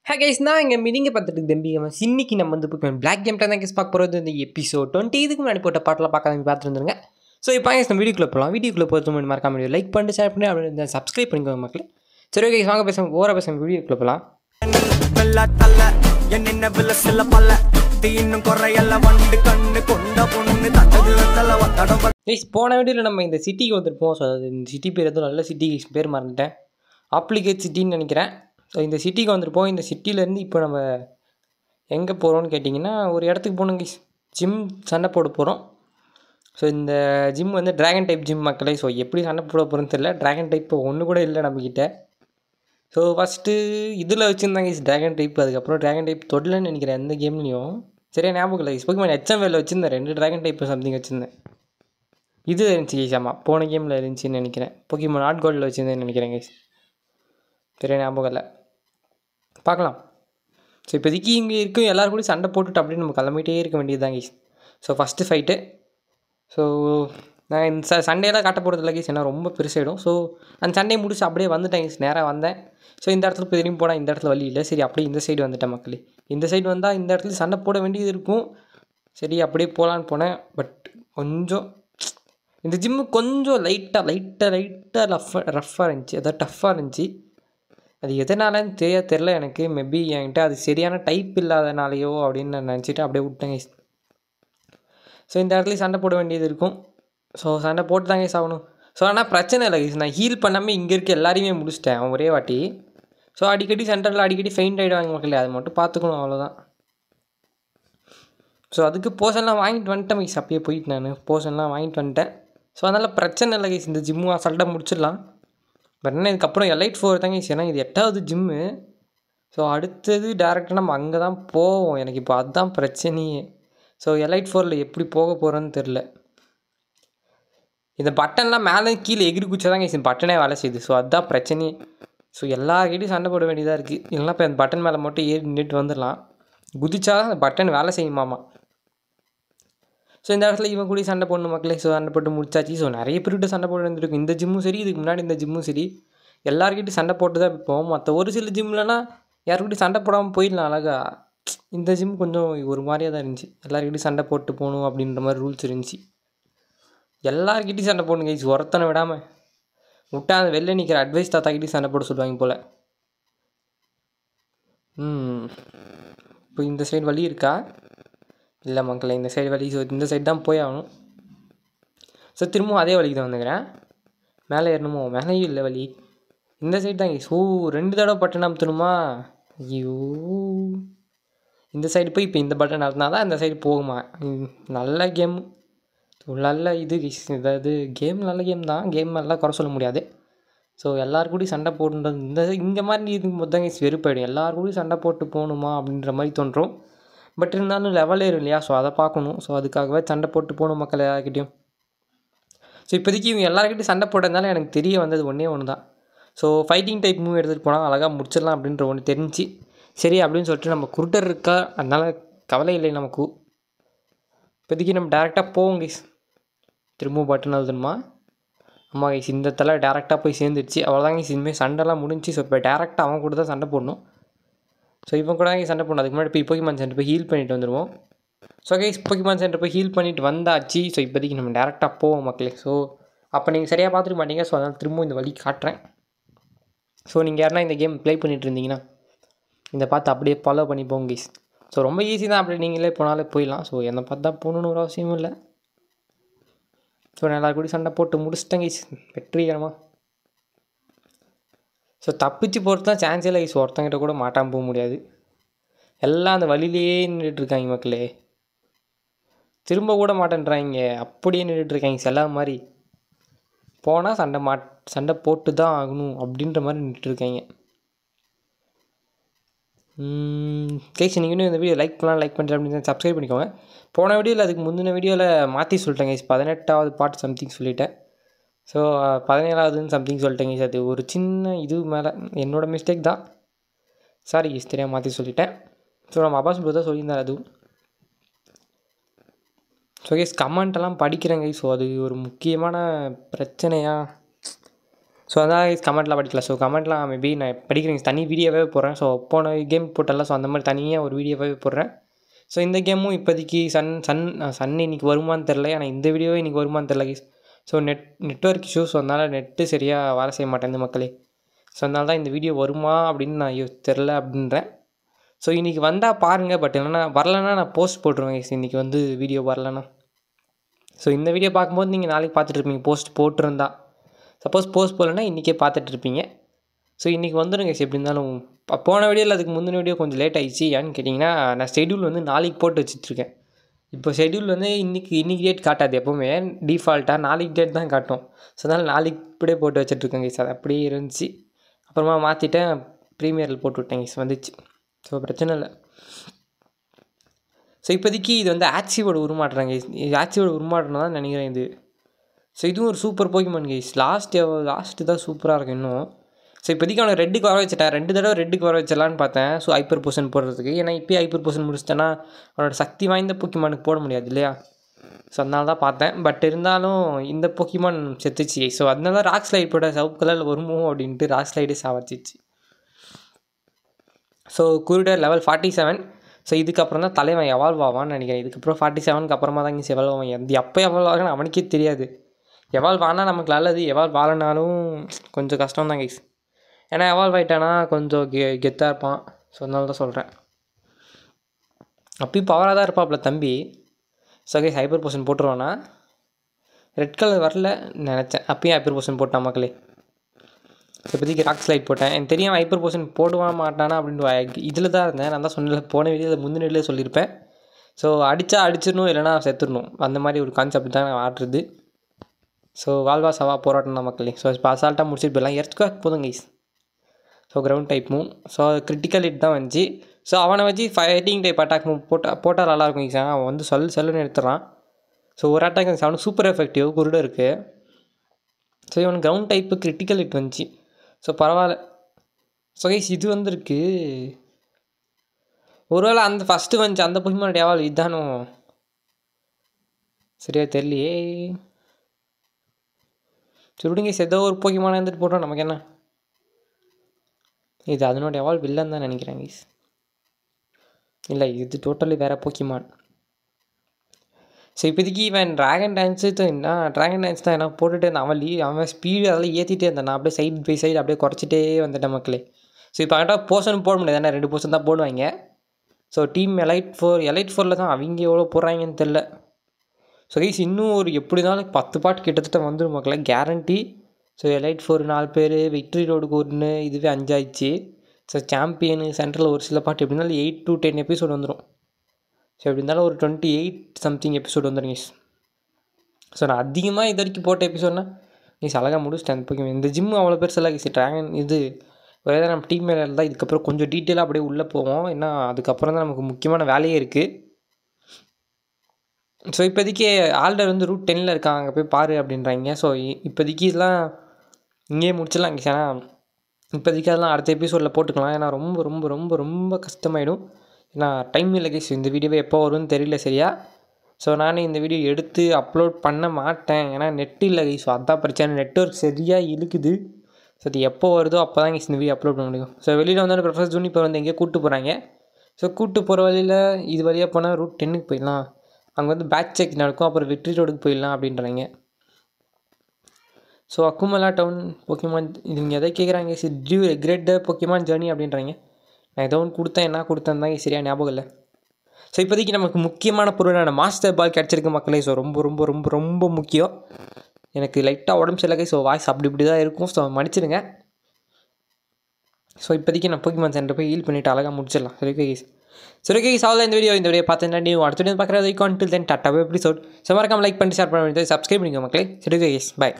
Hey guys, நான் இங்கே மினிங்க பார்த்துட்டு தம்பி இன்னைக்கு நம்ம வந்து இப்போ பிளாக் கேம் தான் கேஸ் பார்க்க போகிறது. இந்த எபிசோட் 20 இதுக்கு முன்னாடி போட்ட பாட்டெலாம் பார்க்காத பார்த்துருந்துருங்க. ஸோ இப்போ நம்ம வீடியோக்குள்ளே போகலாம். வீடியோக்குள்ளே போகிறது முன்னாடி மறக்காம வீடியோ லைக் பண்ணிட்டு ஷேர் பண்ணி அப்படி சப்ஸ்கிரைப் பண்ணிக்கோங்க மக்கள். சரி கைஸ், வாங்க பேச ஓர பேச வீடியோக்குள்ளே போகலாம். போன வீடியோவில் நம்ம இந்த சிட்டிக்கு வந்துருப்போம். ஸோ அது இந்த சிட்டி பேர் எதுவும் நல்ல சிட்டி பேர் மறந்துட்டேன், ஆப்ளிகேட் சிட்டின்னு நினைக்கிறேன். ஸோ இந்த சிட்டிக்கு வந்துருப்போம். இந்த சிட்டிலேருந்து இப்போ நம்ம எங்கே போகிறோன்னு கேட்டிங்கன்னா ஒரு இடத்துக்கு போகணும் கைஸ். ஜிம் சண்டை போட போகிறோம். ஸோ இந்த ஜிம் வந்து ட்ராகன் டைப் ஜிம் மக்களே. ஸோ எப்படி சண்டை போட போகிறோன்னு தெரியல. ட்ராகன் டைப் ஒன்று கூட இல்லை நம்மக்கிட்ட. ஸோ ஃபஸ்ட்டு இதில் வச்சுருந்தாங்க கைஸ் ட்ராகன் டைப். அதுக்கப்புறம் ட்ராகன் டைப் தொடலன்னு நினைக்கிறேன் எந்த கேம்லேயும். சரியா ஞாபகம் இல்லை கைஸ். போக்கிமான் HML வச்சுருந்தேன் 2 ட்ராகன் டைப் சம்திங் வச்சுருந்தேன். இது இருந்துச்சு கைஸ். ஆமாம், போன கேமில் இருந்துச்சுன்னு நினைக்கிறேன். போக்கிமான் நாட் கோல்டில் வச்சுருந்தேன்னு நினைக்கிறேன் கைஸ். சரியா ஞாபகம் இல்லை, பார்க்கலாம். ஸோ இப்போதைக்கு இங்கே இருக்கும் எல்லோரும் கூட சண்டை போட்டுட்டு அப்படியே நம்ம கிளம்பிட்டே இருக்க வேண்டியது தான் guys. So first fight. So நான் இந்த சண்டையெல்லாம் காட்ட போகிறது இல்லை கைஸ், ஏன்னா ரொம்ப பெருசாகிடும். ஸோ அந்த சண்டையை முடிச்சு அப்படியே வந்துட்டேன் கைஸ். நேராக வந்தேன். ஸோ இந்த இடத்துல போய் திரும்பி போனால் இந்த இடத்துல வழி இல்லை. சரி அப்படியே இந்த சைடு வந்துட்டேன் மக்களே. இந்த சைடு வந்தால் இந்த இடத்துல சண்டை போட வேண்டியது இருக்கும். சரி அப்படியே போகலான்னு போனேன். பட் கொஞ்சம் இந்த ஜிம்மு கொஞ்சம் லைட்டாக ரஃப்பாக இருந்துச்சு, அதாவது டஃப்பாக இருந்துச்சு. அது எதனாலன்னு தெரில எனக்கு. மேபி என்கிட்ட அது சரியான டைப் இல்லாதனாலையோ அப்படின்னு நான் நினச்சிட்டு அப்படியே விட்டேன் கைஸ். ஸோ இந்த இடத்துலையும் சண்டை போட வேண்டியது இருக்கும். ஸோ சண்டை போட்டு தான் கைஸ் ஆகணும். ஸோ ஆனால் பிரச்சனை இல்லை கைஸ், நான் ஹீல் பண்ணாமல் இங்கே இருக்க எல்லாரையுமே முடிச்சிட்டேன் ஒரே வாட்டி. ஸோ அடிக்கடி சென்டரில் அடிக்கடி ஃபெயிண்ட் ஆகிடுவாங்க மக்களே, அது மட்டும் பார்த்துக்கணும், அவ்வளோதான். ஸோ அதுக்கு போர்ஷன்லாம் வாங்கிட்டு வந்துட்டேன் கைஸ். அப்பயே போயிட்டு நான் போர்ஷன்லாம் வாங்கிட்டு வந்துட்டேன். ஸோ அதனால் பிரச்சனை இல்லை கைஸ், இந்த ஜிம்மு அசால்ட்டாக முடிச்சிடலாம். பட் என்ன இதுக்கப்புறம் எலைட் 4 தாங்க கைஸ், ஏன்னா இது 8வது ஜிம்மு. ஸோ அடுத்தது டேரெக்டாக நம்ம அங்கே தான் போவோம். எனக்கு இப்போ அதுதான் பிரச்சனையே. ஸோ எலைட் 4ல் எப்படி போக போகிறோன்னு தெரில. இந்த பட்டன்லாம் மேலே கீழே எகிரி குச்சா தான் கைஸ் பட்டனே வேலை செய்யுது. ஸோ அதுதான் பிரச்சனையே. ஸோ எல்லார்கிட்டையும் சண்டை போட வேண்டியதாக இருக்குது. இல்லைனா இப்போ அந்த பட்டன் மேலே மட்டும் ஏறி நின்றுட்டு வந்துடலாம். குதிச்சா தான் அந்த பட்டன் வேலை செய்யுமாமா. ஸோ இந்த இடத்துல இவன் கூட சண்டை போடணும் மக்களே. ஸோ சண்டை போட்டு முடிச்சாச்சு. ஸோ நிறைய பேர்கிட்ட சண்டை போட வந்துருக்கும். இந்த ஜிம்மும் சரி, இதுக்கு முன்னாடி இந்த ஜிம்மும் சரி, எல்லாருக்கிட்டையும் சண்டை போட்டு தான் இப்போம். மற்ற ஒரு சில ஜிம்லலாம் யாருக்கிட்டையும் சண்டை போடாமல் போயிடலாம் அழகா. இந்த ஜிம் கொஞ்சம் ஒரு மாதிரியாக தான் இருந்துச்சு. எல்லாருக்கிட்டையும் சண்டை போட்டு போகணும் அப்படின்ற மாதிரி ரூல்ஸ் இருந்துச்சு. எல்லாருக்கிட்டையும் சண்டை போடணும் கைஸ், ஒருத்தனை விடாமல். விட்டா அந்த வெளில நிற்கிற அட்வைஸ் தாத்தாக்கிட்டையும் சண்டை போட சொல்லுவாங்க போல். இப்போ இந்த சைடு வழி இருக்கா? இல்லை மக்களே, இந்த சைடு வழி. ஸோ இந்த சைடு தான் போய் ஆகணும். ஸோ திரும்பவும் அதே வழிக்கு தான் வந்துக்கிறேன். மேலே ஏறணுமோ? மேலேயும் இல்லை வழி, இந்த சைடு தான். ஸோ 2 தடவை பட்டன் அமுத்தணுமா? ஐயோ, இந்த சைடு போய் இப்போ இந்த பட்டன் அமுத்தினா தான் இந்த சைடு போகுமா? நல்ல கேம், நல்ல இது இதாவது கேம் நல்ல கேம் தான். கேம் நல்லா குறை சொல்ல முடியாது. ஸோ எல்லாருக்கூடையும் சண்டை போடுன்றது இங்கே மாதிரி இருக்கும்போது தான் வெறுப்பாயிடும். எல்லாருக்கூடையும் சண்டை போட்டு போகணுமா அப்படின்ற மாதிரி தோன்றும். பட் இருந்தாலும் லெவல் ஏறும் இல்லையா? ஸோ அதை பார்க்கணும். ஸோ அதுக்காகவே சண்டை போட்டு போகணும் மக்கள் எல்லாருக்கிட்டையும். ஸோ இப்போதைக்கு இவங்க எல்லாருக்கிட்டையும் சண்டை போட்டதுனால எனக்கு தெரிய வந்தது ஒன்று தான். ஸோ ஃபைட்டிங் டைப் மூவ் எடுத்துகிட்டு போனால் அழகாக முடிச்சிடலாம் அப்படின்ற ஒன்று தெரிஞ்சு, சரி அப்படின்னு சொல்லிட்டு நம்ம குருட்டர் இருக்கா, அதனால் கவலை இல்லை நமக்கு. இப்போதைக்கு நம்ம டேரெக்டாக போவோம் கைஸ். திரும்பவும் பட்டன் அழுதுணுமா? ஆமாம் கைஸ், இந்த தலை டேரெக்டாக போய் சேர்ந்துருச்சு. அவ்வளோதான் கைஸ், இனிமேல் சண்டைலாம் முடிஞ்சு. ஸோ இப்போ டேரெக்டாக அவன் கூட தான் சண்டை போடணும். ஸோ இவன் கூட தான் சண்டை போடணும். அதுக்கு முன்னாடி போய் போக்கிமான் சென்டர் போய் ஹீல் பண்ணிட்டு வந்துடுவோம். ஸோ கைஸ், போக்கிமான் சென்டர் போய் ஹீல் பண்ணிவிட்டு வந்தாச்சு. ஸோ இப்போதைக்கு நம்ம டேரெக்டாக போவோம் மக்களே. ஸோ அப்போ நீங்கள் சரியாக பார்த்துக்க மாட்டீங்க. ஸோ அதனால் திரும்பவும் இந்த வழி காட்டுறேன். ஸோ நீங்கள் யாருன்னா இந்த கேம் ப்ளே பண்ணிகிட்டு இருந்தீங்கன்னா இந்த பார்த்து அப்படியே ஃபாலோ பண்ணி போங்க கைஸ். ஸோ ரொம்ப ஈஸி தான், அப்படி நீங்களே போனாலே போயிடலாம். ஸோ என்னை பார்த்து தான் போகணுன்னு ஒரு அவசியமும் இல்லை. ஸோ நான் எல்லாரும் கூட சண்டை போட்டு முடிச்சிட்டேன் கைஸ் வெற்றிகரமாக. ஸோ தப்பிச்சு போகிறது தான் சான்ஸே இல்லை கைஸ். ஒருத்தங்கிட்ட கூட மாட்டாமல் போக முடியாது. எல்லாம் அந்த வழியிலேயே நின்றுட்டுருக்காங்க மக்களே. திரும்ப கூட மாட்டேன்றாங்க, அப்படியே நின்றுட்டுருக்காங்க செல்லா மாதிரி. போனால் சண்டை போட்டு தான் ஆகணும் அப்படின்ற மாதிரி நின்றுட்டுருக்காங்க. கைஸ், நீங்கள் இன்னும் இந்த வீடியோ லைக் பண்ணலாம், லைக் பண்ணுறேன் அப்படின்னு சப்ஸ்கிரைப் பண்ணிக்கோங்க. போன வீடியோவில் அதுக்கு முந்தின வீடியோவில் மாற்றி சொல்லிட்டேன் கைஸ். 18வது பாட்டு சம்திங் சொல்லிட்டேன். ஸோ 17வதுன்னு சம்திங் சொல்லிட்டேங்க கைஸ். அது ஒரு சின்ன இது மேலே என்னோடய மிஸ்டேக் தான். சாரி கைஸ், தெரியாமல் மாற்றி சொல்லிட்டேன். ஸோ நம்ம அப்பாஸ் ப்ரோ தான் சொல்லியிருந்தார் அதுவும். ஸோ கைஸ், கமெண்ட்டெல்லாம் படிக்கிறேங்க கைஸ். ஸோ அது ஒரு முக்கியமான பிரச்சனையாக ஸோ அதான் கமெண்ட்லாம் படிக்கல. ஸோ கமெண்ட்லாம் மேபி நான் படிக்கிறேன், தனி வீடியோவே போடுறேன். ஸோ போன கேம் போட்டல, ஸோ அந்த மாதிரி தனியாக ஒரு வீடியோவே போடுறேன். ஸோ இந்த கேமும் இப்போதைக்கு சன் இன்றைக்கி வருமானு தெரில, ஆனால் இந்த வீடியோவே இன்றைக்கி வருமானு தெரில கைஸ். ஸோ நெட்ஒர்க் இஷ்யூஸ், அதனால் நெட்டு சரியாக வேலை செய்ய மாட்டேன் மக்களே. ஸோ அதனால தான் இந்த வீடியோ வருமா அப்படின்னு நான் தெரில அப்படின்றேன். ஸோ இன்றைக்கி வந்தால் பாருங்கள், பட் இல்லைனா வரலைன்னா நான் போஸ்ட் போட்டுருவேன் கைஸ். இன்றைக்கி வந்து வீடியோ வரலன்னா, ஸோ இந்த வீடியோ பார்க்கும்போது நீங்கள் நாளைக்கு பார்த்துட்ருப்பீங்க போஸ்ட் போட்டிருந்தா. சப்போஸ் போஸ்ட் போடலைன்னா இன்றைக்கே பார்த்துட்ருப்பீங்க. ஸோ இன்றைக்கி வந்துடுங்க கைஸ். எப்படி இருந்தாலும் போன வீடியோவில் அதுக்கு முந்தின வீடியோ கொஞ்சம் லேட் ஆகிடுச்சு. ஏன்னு கேட்டிங்கன்னா, நான் ஷெட்யூல் வந்து நாளைக்கு போட்டு வச்சுட்ருக்கேன். இப்போ ஷெட்யூல் வந்து இன்றைக்கி டேட் காட்டாது, எப்போவுமே டிஃபால்ட்டாக நாளைக்கு டேட் தான் காட்டும். ஸோ அதனால் நாளைக்கு இப்படியே போட்டு வச்சுட்ருக்கேன் கைஸ். அது அப்படியே இருந்துச்சு, அப்புறமா மாற்றிட்டேன், ப்ரீமியரில் போட்டு விட்டேன் கைஸ், வந்துச்சு. ஸோ பிரச்சனை இல்லை. ஸோ இப்போதைக்கு இது வந்து ஆக்சிவோட உருமாட்டுறாங்க கைஸ். இது ஆக்சிவோட உருமாற்றம் தான் நினைக்கிறேன் இது. ஸோ இதுவும் ஒரு சூப்பர் போக்கிமான் கைஸ். லாஸ்ட்டு தான் சூப்பராக இருக்கும் இன்னும். ஸோ இப்போதைக்கு அவனை ரெட்டுக்கு வர வச்சுட்டேன். 2 தடவை ரெட்டுக்கு வர வச்சிடலான்னு பார்த்தேன். ஸோ ஹைப்பர் பொசிஷன் போடுறதுக்கு, ஏன்னா இப்போயே ஹைப்பர் பொசிஷன் முடிச்சிட்டேன்னா அவனோட சக்தி வாய்ந்த போக்கிமானுக்கு போட முடியாது இல்லையா. ஸோ அதனால தான் பார்த்தேன். பட் இருந்தாலும் இந்த போக்கிமான் செத்துச்சு. ஸோ அதனால ராக் ஸ்லைட் போட சவுப்பு கலரில் வருமோ அப்படின்ட்டு ராக் ஸ்லைடே சாவச்சிச்சு. ஸோ குருடர் லெவல் 47. ஸோ இதுக்கப்புறம் தான் தலைவன் எவால்வ் ஆவான்னு நினைக்கிறேன். இதுக்கப்புறம் 47க்கு அப்புறமா தான் இங்கே எவால்வ் ஆகும். எப்போ எவால்வ் ஆகுன்னு அவனுக்கே தெரியாது. எவால்வ் ஆனால் நமக்கு நல்லது, எவால்வ் ஆகலைனாலும் கொஞ்சம் கஷ்டம் தான் கைஸ். ஏன்னா எவால்வ் ஆகிட்டானா கொஞ்சம் கெத்தாக இருப்பான். ஸோ அதனால தான் சொல்கிறேன். அப்பயும் பவராக தான் இருப்பாப்ல தம்பி. ஸோ கைஸ் ஹைப்பர் பொசிஷன் போட்டுருவானா? ரெட் கலர் வரல நினச்சேன், அப்பயும் ஹைப்பர் பொசிஷன் போட்டான் மக்களே. இப்போதைக்கு ராக் ஸ்லைட் போட்டேன். எனக்கு தெரியும் ஹைப்பர் பொசிஷன் போடுவான் மாட்டானா அப்படின்ட்டு இதில் தான் இருந்தேன். நான் தான் சொன்னல, போன வீடியோவில் முந்தின வீடியோவில் சொல்லியிருப்பேன். ஸோ அடிச்சிடணும், இல்லைனா செத்துடணும், அந்த மாதிரி ஒரு கான்செப்ட் தான் நான் ஆடுறது. ஸோ வாழ்வா சவா போராட்டம் தான் மக்களே. ஸோ இப்போ அசால்ட்டாக முடிச்சுட்டு போயிடலாம். எர்த்குவேக் போதும் guys. So ground type move. So critical hit தான் வந்துச்சு. ஸோ அவனை வச்சு ஃபைட்டிங் டைப் அட்டாக் மூவ் போட்டால் நல்லாயிருக்கும் கைஸ். அவன் வந்து சொல்லுன்னு எடுத்துடுறான். ஸோ ஒரு அட்டாக் அவனுக்கு சூப்பர் எஃபெக்டிவ் குருடு இருக்குது. ஸோ இவனுக்கு கிரவுண்ட் டைப்பு கிரிட்டிக்கல் ஹிட் வந்துச்சு. ஸோ பரவாயில்ல. ஸோ கைஸ் இது வந்துருக்கு. ஒருவேளை அந்த ஃபஸ்ட்டு வந்துச்சு அந்த போக்கிமான் எவால் இதானோ சரியா தெரியலையே. சரி விடுங்க, ஏதோ ஒரு போக்கிமான இருந்துட்டு போட்டோம், நமக்கு என்ன. இது அதனோட எவால் வில்லன் தான் நினைக்கிறேன் கைஸ். இல்லை, இது டோட்டலி வேறு போக்கிமான். ஸோ இப்போதைக்கு இவன் ட்ராகன் டான்ஸ் தான் என்ன போட்டுகிட்டே இருந்தான். அவன் ஸ்பீடு அதெல்லாம் ஏற்றிட்டே இருந்தான். நான் அப்படியே சைடு பை சைடு அப்படியே குறைச்சிட்டே வந்துட்டேன் மக்களே. ஸோ இப்போ அவன்கிட்ட போர்ஷன் போட முடியாது, ஏன்னா 2 போர்ஷன் தான் போடுவாங்க. ஸோ டீம் எலைட் 4 தான் அவங்க எவ்வளோ போடுறாங்கன்னு தெரில. ஸோ கைஸ் இன்னும் ஒரு எப்படி இருந்தாலும் 10 பாட்டு கிட்டத்தட்ட வந்துடும் மக்களே, கேரண்டி. ஸோ எலைட் 4 4 பேர், விக்ட்ரி ரோடுக்கு 1, இதுவே 5 ஆயிடுச்சு. ஸோ சாம்பியனு சென்ட்ரல் ஒரு சில பாட்டு எப்படி இருந்தாலும் 8 to 10 எபிசோடு வந்துடும். ஸோ எப்படி இருந்தாலும் ஒரு 28 சம்திங் எபிசோடு வந்துடும் கைஸ். ஸோ நான் அதிகமாக இது வரைக்கும் போட்ட எபிசோட்னா கைஸ் அழகாக முடிச்சிட்டேன். அந்த பக்கம் இந்த ஜிம் அவ்வளோ பெருசெல்லாம் கைஸ். ட்ராகன் இது வேறு நம்ம டீம் மேலே இருந்தால் இதுக்கப்புறம் கொஞ்சம் டீட்டெயிலாக அப்படியே உள்ளே போவோம். ஏன்னா அதுக்கப்புறம் தான் நமக்கு முக்கியமான வேலையே இருக்குது. ஸோ இப்போதைக்கு ஆல்டர் வந்து ரூட் 10 இருக்காங்க, அங்கே போய் பாரு அப்படின்றாங்க. ஸோ இப்போதைக்கு இதெல்லாம் இங்கேயே முடிச்சிடலாம் கைஸ். ஏன்னா இப்போதைக்கு அதெல்லாம் அடுத்த எபிசோடில் போட்டுக்கலாம். ஏன்னா ரொம்ப ரொம்ப ரொம்ப ரொம்ப கஷ்டமாயிடும். ஏன்னா டைம் இல்லை கைஸ். இந்த வீடியோவே எப்போ வரும்னு தெரியல சரியா. ஸோ நானே இந்த வீடியோ எடுத்து அப்லோட் பண்ண மாட்டேன், ஏன்னா நெட் இல்லை கைஸ். ஸோ அதான் பிரச்சனை, நெட்வொர்க் சரியாக இழுக்குது. ஸோ அது எப்போ வருதோ அப்போ தான் கைஸ் இந்த வீடியோ அப்லோட் பண்ண முடியும். ஸோ வெளியில் வந்தாலும் ப்ரொஃபஸர் ஜூனிப்பர் வந்து எங்கேயோ கூப்பிட்டு போகிறாங்க. ஸோ கூப்பிட்டு போகிற வழியில் இது வழியாக போனால் ரூட் 10க்கு போயிடலாம், அங்கே வந்து பேட்ச் செக் நடக்கும், அப்புறம் விக்ட்ரி ரோடுக்கு போயிடலாம் அப்படின்றாங்க. ஸோ அக்குமலா டவுன் போக்கிமான் இது நீங்கள் எதை கேட்குறாங்க, கிரேட் போக்கிமான் ஜேர்னி அப்படின்றாங்க. நான் ஏதோ ஒன்று கொடுத்தேன், என்ன கொடுத்தேன் தான் சரியாக ஞாபகம் இல்லை. ஸோ இப்போதைக்கு நமக்கு முக்கியமான பொருளான மாஸ்டர் பால் கிடச்சிருக்கு மக்களே. ஸோ ரொம்ப ரொம்ப ரொம்ப ரொம்ப முக்கியம். எனக்கு லைட்டாக உடம்பு சரியில்லை. ஸோ வாய்ஸ் அப்படி இப்படி தான் இருக்கும். ஸோ மன்னிச்சிடுங்க. ஸோ இப்போதைக்கு நான் போக்கிமான் சென்டர் போய் ஹீல் பண்ணிவிட்டு அழகாக முடிச்சிடலாம். சரி கைஸ். சரி கைஸ், அவ்வளோ இந்த வீடியோ பார்த்தீங்கன்னா நீ அடுத்த வீடியோ பார்க்குறது வைக்கான்ட்டு தென் டாட்டா எபிசோட். ஸோ மறக்காம லைக் பண்ணிட்டு ஷேர் பண்ண வேண்டியது, சப்ஸ்கிரைப் பண்ணிக்கோ மக்களே. சரி கைஸ், பாய்.